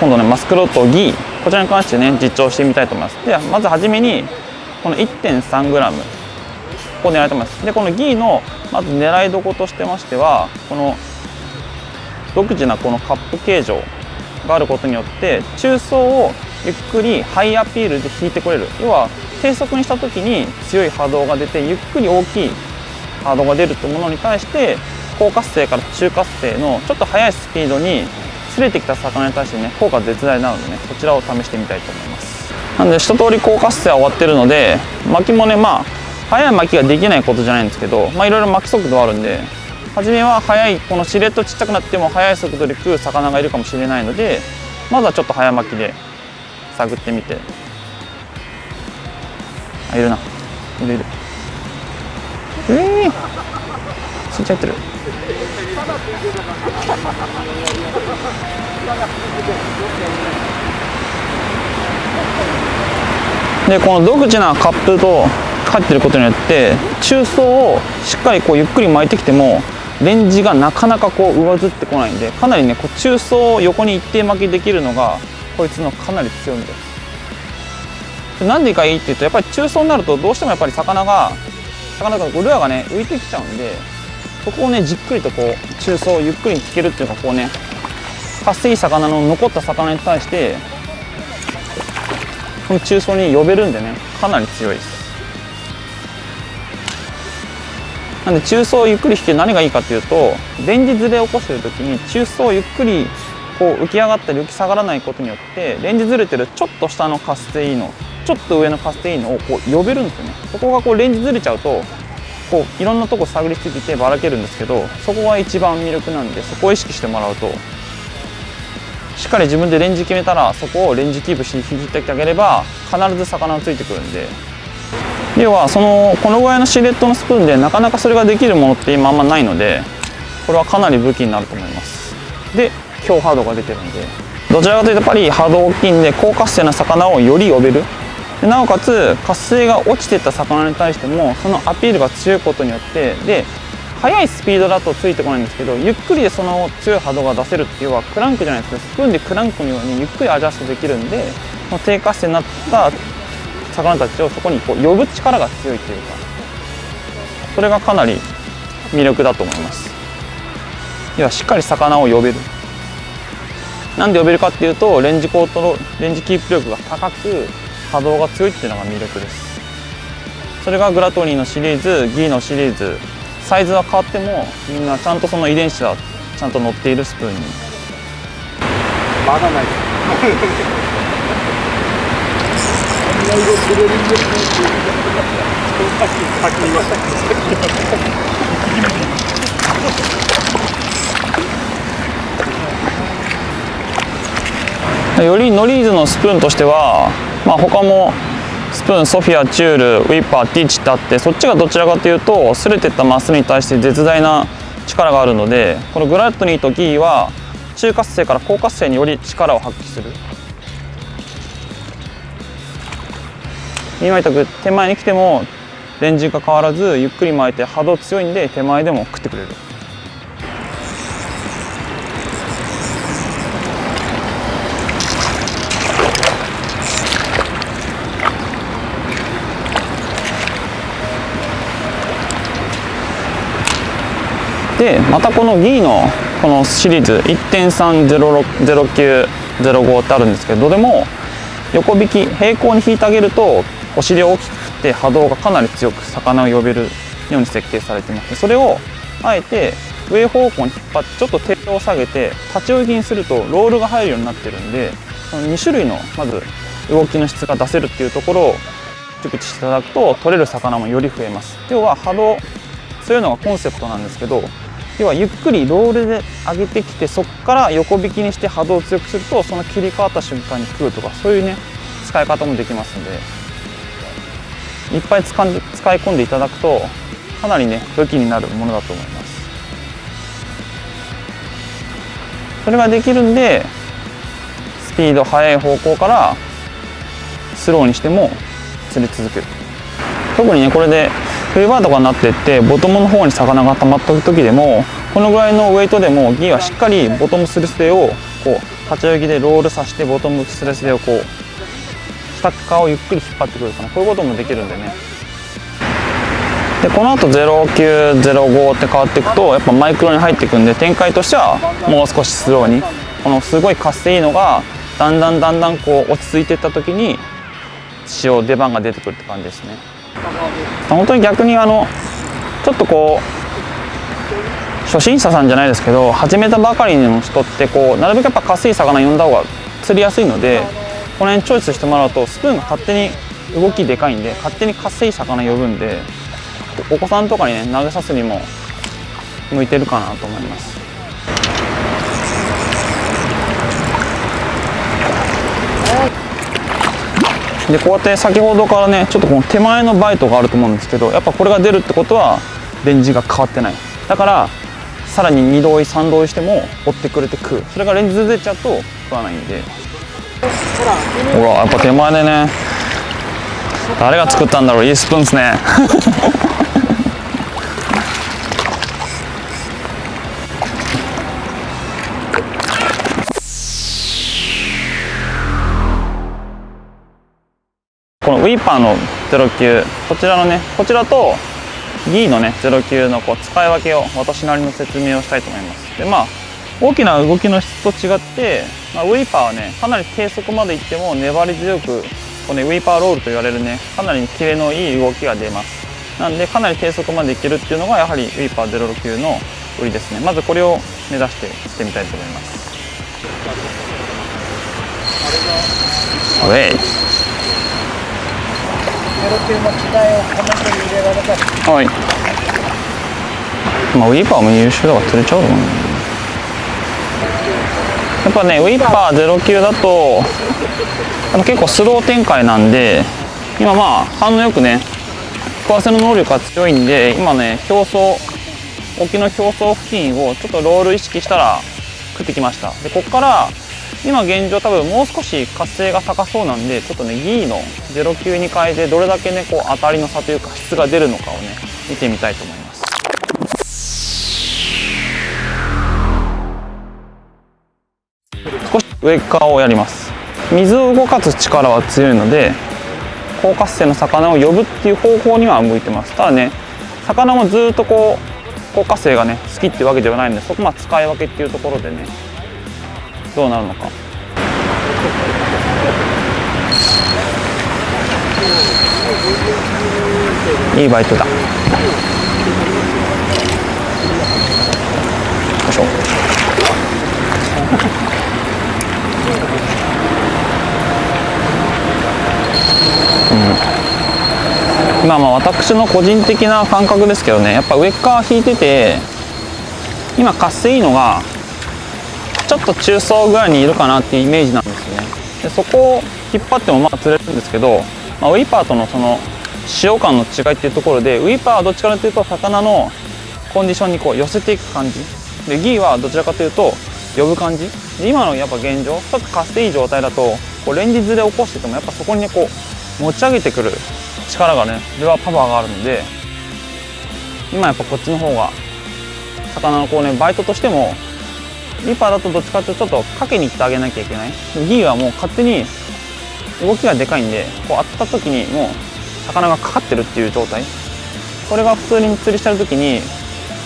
今度ねマスクロットギー、こちらに関してね実調してみたいと思います。ではまずはじめにこの 1.3g ここを狙いたいと思います。でこのギーのまず狙いどころとしてましては、この独自なこのカップ形状があることによって中層をゆっくりハイアピールで引いてくれる。要は低速にした時に強い波動が出てゆっくり大きい波動が出るというものに対して、高活性から中活性のちょっと速いスピードにすれてきた魚に対してね効果絶大なのでね、こちらを試してみたいと思います。なので一通り高活性は終わってるので、巻きもね速い巻きができないことじゃないんですけど、いろいろ巻き速度はあるんで、初めは速いこのシルエットちっちゃくなっても速い速度で食う魚がいるかもしれないので、まずはちょっと早巻きで探ってみて。いるな、いるついちゃってる。でこの独自なカップと入ってることによって中層をしっかりこうゆっくり巻いてきてもレンジがなかなかこう上ずってこないんで、かなりねこう中層を横に一定巻きできるのがこいつのかなり強みです。なんでかいいっていうと、やっぱり中層になるとどうしてもやっぱり魚がルアーがね浮いてきちゃうんで、そこをねじっくりとこう中層をゆっくり引けるっていうか、こうね活性いい魚の残った魚に対してこの中層に呼べるんでね、かなり強いです。なんで中層をゆっくり引け何がいいかっていうと、レンジずれを起こしてる時に中層をゆっくりこう浮き上がったり浮き下がらないことによって、レンジずれてるちょっと下の活性いいのちょっと上の活性いいのをこう呼べるんですよね。そこがこうレンジずれちゃうとこういろんなとこ探りすぎてばらけるんですけど、そこが一番魅力なんで、そこを意識してもらうと、しっかり自分でレンジ決めたらそこをレンジキープして引いてあげれば必ず魚がついてくるんで、要はこのぐらいのシルエットのスプーンでなかなかそれができるものって今あんまないので、これはかなり武器になると思います。で強波動が出てるんで、どちらかというとやっぱり波動大きいんで高活性な魚をより呼べる。でなおかつ活性が落ちてった魚に対してもそのアピールが強いことによって、で速いスピードだとついてこないんですけど、ゆっくりでその強い波動が出せるっていうのはクランクじゃないですけど、スプーンでクランクのようにゆっくりアジャストできるんで、その低活性になった魚たちをそこにこう呼ぶ力が強いっていうか、それがかなり魅力だと思います。要はしっかり魚を呼べる。なんで呼べるかっていうと、レンジキープ力が高く波動が強いっていうのが魅力です。それがグラトニーのシリーズ、ギーのシリーズ、サイズは変わってもみんなちゃんとその遺伝子はちゃんと乗っているスプーンに。まだないですよりノリーズのスプーンとしては、他もスプーンソフィア、チュール、ウィッパー、ティーチってあって、そっちがどちらかというと擦れてったマスに対して絶大な力があるので、このグラトニーとギーは中活性から高活性により力を発揮する。今言ったく手前に来てもレンジが変わらずゆっくり巻いて波動強いんで、手前でも食ってくれる。でまたこのギーのこのシリーズ 1.3060905 ってあるんですけど、どれも横引き平行に引いてあげるとお尻を大きく振って波動がかなり強く魚を呼べるように設計されています。それをあえて上方向に引っ張ってちょっと手を下げて立ち泳ぎにするとロールが入るようになってるんで、その2種類のまず動きの質が出せるっていうところを熟知していただくと取れる魚もより増えます。要は波動、そういうのがコンセプトなんですけど、要はゆっくりロールで上げてきて、そこから横引きにして波動を強くするとその切り替わった瞬間に食うとか、そういうね使い方もできますので、いっぱい使い込んでいただくとかなりね武器になるものだと思います。それができるんで、スピード速い方向からスローにしても釣り続ける。特にねこれで冬場とかになっていってボトムの方に魚が溜まった時でも、このぐらいのウエイトでもギーはしっかりボトムする姿勢をこう立ち泳ぎでロールさせてボトムスレスでこう下側をゆっくり引っ張ってくるかな、こういうこともできるんでね。でこの後09、05って変わっていくとやっぱマイクロに入っていくんで、展開としてはもう少しスローに、このすごいかしていいのがだんだんこう落ち着いていった時に出番が出てくるって感じですね。本当に逆にちょっとこう初心者さんじゃないですけど始めたばかりの人ってこうなるべくやっぱかすい魚呼んだ方が釣りやすいので、この辺チョイスしてもらうとスプーンが勝手に動きでかいんで勝手にかすい魚呼ぶんで、お子さんとかにね投げさすにも向いてるかなと思います。でこうやって先ほどからねちょっとこの手前のバイトがあると思うんですけど、やっぱこれが出るってことはレンジが変わってない。だからさらに2度追い3度追いしても追ってくれて食う。それがレンジ出ちゃうと食わないんで、ほらやっぱ手前でね、誰が作ったんだろう、いいスプーンですねこのウィーパーの09、こちらのね、こちらとギーのね09のこう使い分けを私なりの説明をしたいと思います。で大きな動きの質と違って、ウィーパーはねかなり低速までいっても粘り強くこの、ね、ウィーパーロールと言われるねかなりキレのいい動きが出ます。なんでかなり低速までいけるっていうのがやはりウィーパー09の売りですね。まずこれを目指してしてみたいと思います。ウェイ09の違いをコメントに入れられたり。はい。ウィーパーも優秀だから釣れちゃうと思う。やっぱねウィーパー09だと結構スロー展開なんで、今反応よくね食わせの能力が強いんで、今ね表層沖の表層付近をちょっとロール意識したら食ってきました。でここから今現状多分もう少し活性が高そうなんで、ちょっとねギーの09に変えてどれだけねこう当たりの差というか質が出るのかをね見てみたいと思います。少し上側をやります。水を動かす力は強いので高活性の魚を呼ぶっていう方法には向いてます。ただね魚もずっとこう高活性がね好きっていうわけではないので、そこ使い分けっていうところでねどうなるのか。いいバイトだ。よいしょ。私の個人的な感覚ですけどね、やっぱ上側引いてて今かすいいのがちょっと中層ぐらいにいるかなっていうイメージなんですよね。でそこを引っ張っても釣れるんですけど、ウィーパーとのその使用感の違いっていうところで、ウィーパーはどっちかというと魚のコンディションにこう寄せていく感じで、ギーはどちらかというと呼ぶ感じで、今のやっぱ現状ちょっとかしていい状態だとこうレンジずれ起こしててもやっぱそこにねこう持ち上げてくる力がねルアーパワーがあるので、今やっぱこっちの方が魚のこうねバイトとしても、ウィーパーだとどっちかというとちょっとかけに行ってあげなきゃいけない。ギーはもう勝手に動きがでかいんで、こう当たった時にもう魚がかかってるっていう状態、これが普通に釣りしてる時に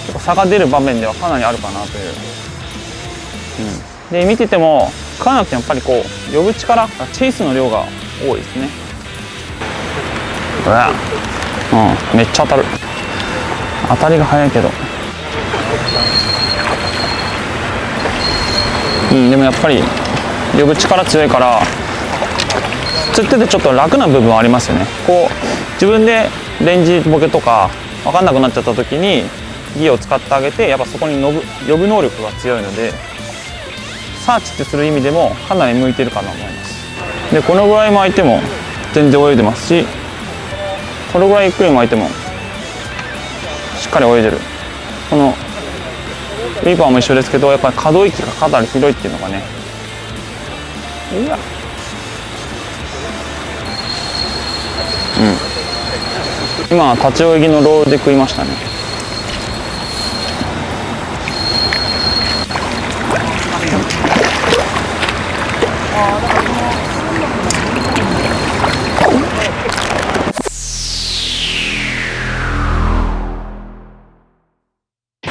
結構差が出る場面ではかなりあるかなという、で見てても食わなくてもやっぱりこう呼ぶ力チェイスの量が多いですね。めっちゃ当たる。当たりが早いけど、でもやっぱり呼ぶ力強いから釣っててちょっと楽な部分はありますよね。こう自分でレンジボケとか分かんなくなっちゃった時にギーを使ってあげて、やっぱそこに呼ぶ能力が強いのでサーチってする意味でもかなり向いてるかなと思います。でこのぐらい巻いても全然泳いでますし、このぐらいゆっくり巻いてもしっかり泳いでる。このウィーパーも一緒ですけど、やっぱり可動域がかなり広いっていうのがね。今立ち泳ぎのロールで食いましたね。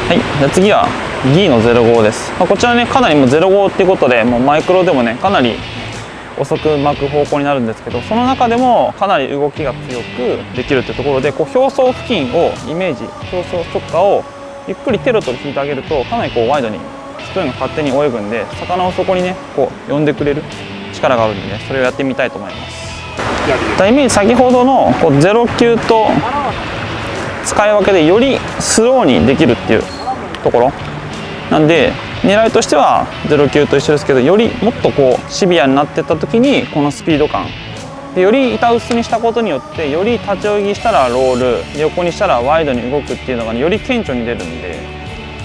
はい、じゃあ次はギーの05です。こちらね、かなりもう05っていうことで、もうマイクロでもね、かなり遅く巻く方向になるんですけど、その中でもかなり動きが強くできるっていうところで、こう表層付近をイメージ、表層直下をゆっくりテロと引いてあげると、かなりこうワイドにスプーンが勝手に泳ぐんで、魚をそこにね、こう呼んでくれる力があるんでね、それをやってみたいと思います。イメージ、先ほどのこう09と使い分けでよりスローにできるっていうところなんで、狙いとしては09と一緒ですけど、よりもっとこうシビアになってった時にこのスピード感で、より板薄にしたことによって、より立ち泳ぎしたらロール、横にしたらワイドに動くっていうのが、ね、より顕著に出るんで、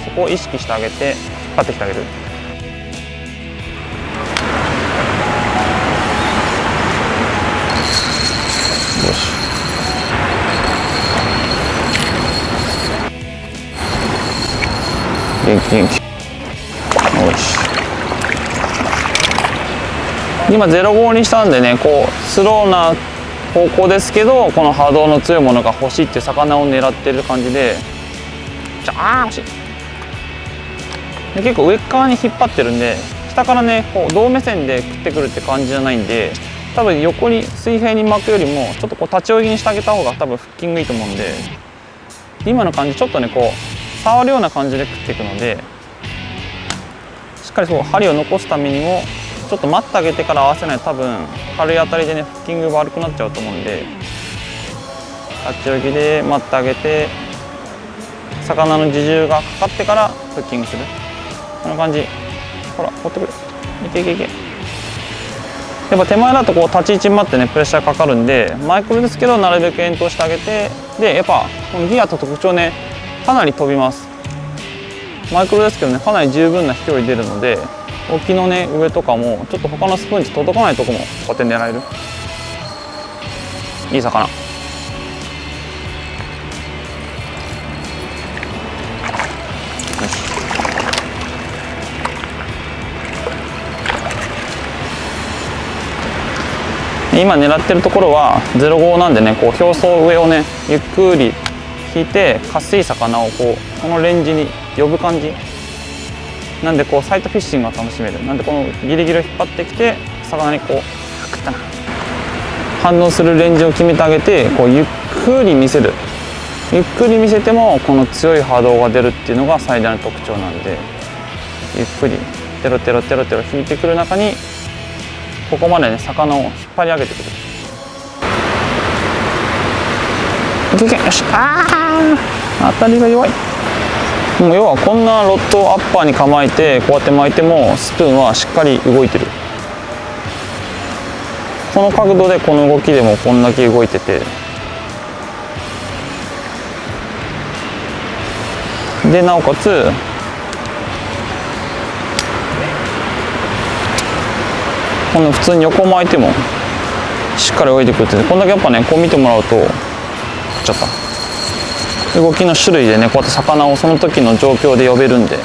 そこを意識してあげて引っ張ってきてあげる。よし、元気元気。よし、今05にしたんでね、こうスローな方向ですけど、この波動の強いものが欲しいっていう魚を狙ってる感じで、惜しい。で結構上側に引っ張ってるんで、下からねこう同目線で食ってくるって感じじゃないんで、多分横に水平に巻くよりもちょっとこう立ち泳ぎにしてあげた方が多分フッキングいいと思うんで、今の感じちょっとねこう触るような感じで食っていくので、しっかりそう針を残すためにもちょっと待ってあげてから合わせないと、多分軽い当たりでねフッキング悪くなっちゃうと思うんで、立ち泳ぎで待ってあげて、魚の自重がかかってからフッキングする。こんな感じ。ほら、持ってくる。いけいけいけ。やっぱ手前だとこう立ち位置に待ってねプレッシャーかかるんで、マイクロですけどなるべく遠投してあげて、でやっぱこのギアと特徴ね、かなり飛びます。マイクロですけどね、かなり十分な飛距離出るので、沖のね上とかもちょっと他のスプーンチ届かないとこもこうやって狙える、いい魚。今狙ってるところは05なんでね、こう表層上をねゆっくり引いて、かすい魚をこうこのレンジに呼ぶ感じなんで、こうサイトフィッシングが楽しめる。なんでこのギリギリを引っ張ってきて、魚にこう食ったな反応するレンジを決めてあげて、こうゆっくり見せる。ゆっくり見せてもこの強い波動が出るっていうのが最大の特徴なんで、ゆっくりテロテロテロテロ引いてくる中に、ここまでね魚を引っ張り上げてくる。よし、当たりが弱い。もう要はこんなロッドアッパーに構えてこうやって巻いてもスプーンはしっかり動いてる。この角度でこの動きでもこんだけ動いてて、でなおかつこの普通に横巻いてもしっかり泳いでくるって、こんだけやっぱねこう見てもらうと、食っちゃった、動きの種類でねこうやって魚をその時の状況で呼べるんで、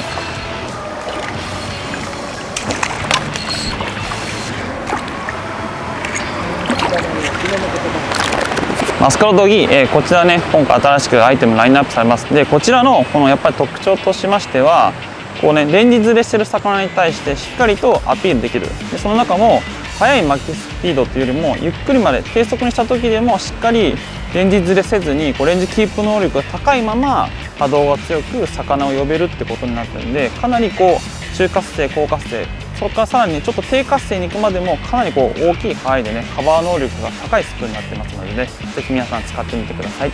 マスカラドギー、こちらね今回新しくアイテムラインナップされます。でこちらのこのやっぱり特徴としましては、こうねレンジずれしてる魚に対してしっかりとアピールできる。でその中も速い巻きスピードというよりも、ゆっくりまで低速にした時でもしっかりレンジずれせずに、こうレンジキープ能力が高いまま波動が強く魚を呼べるってことになってるんで、かなりこう中活性高活性、そこからさらにちょっと低活性に行くまでもかなりこう大きい範囲でねカバー能力が高いスプーンになってますのでね、ぜひ皆さん使ってみてください。